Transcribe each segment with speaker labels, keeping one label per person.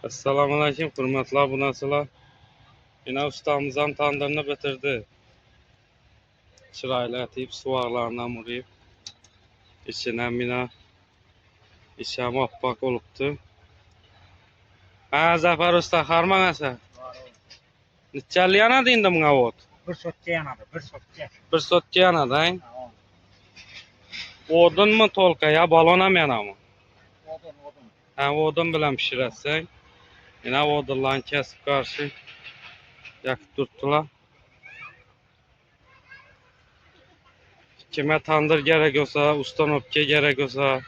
Speaker 1: Assalomu alaykum, hurmatli obunachilar. Yine ustamız ham tandırını bitirdi. Chiroyli etib, suvoqlardan urib, ichini mina ichi ham oppoq bo'libdi. Ha, Zafar usta, harmag'asa. Nechali yanadi endi bunga o't?
Speaker 2: Bir sotka yanadi, bir sotka.
Speaker 1: Bir sotka yanadi, Odunmi to'lqa ya balon ham yanami?
Speaker 2: Odun.
Speaker 1: Ha, odun bilan pishiratsang. Yine odunlarni kesib qarshi yakib turibdilar. Kime tandır gerek olsa, ustanopga gerek olsa,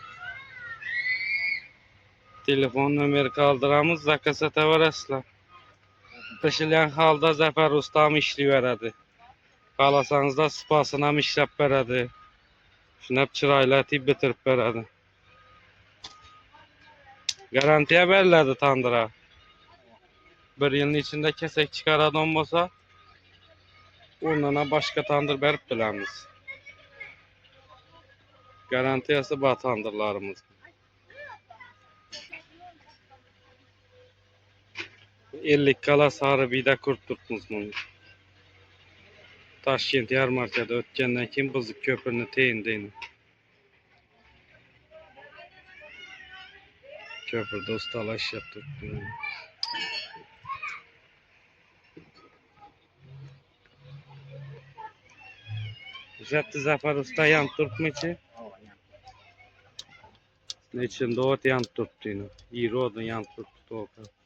Speaker 1: telefon numeri kaldıramız, zakaz etaverasizlar. Pişirilgan halda Zafer ustam ishlayveradi. Qalasangiz da spasini ham ishlab beradi. Shunab chiroylatib bitirib beradi. Garantiya beriladi tandıra. Bir yilning ichida kesak chiqaradigan bo'lsa, o'rnina boshqa tandır berib bilamiz. Garantiyasi bor tandırlarımız. 50 kala sarı vida kurt tutmuş bunu. Toshkent yarmarkada o'tgandan keyin Buzuq ko'pirini teyindeydi. Köprüde ustalar ish yaptırdı. Jatti Zafar usta yanib turibmichi? Nechinde o't yanib turibdi. Yiro'dan yanib turibdi to'g'ri.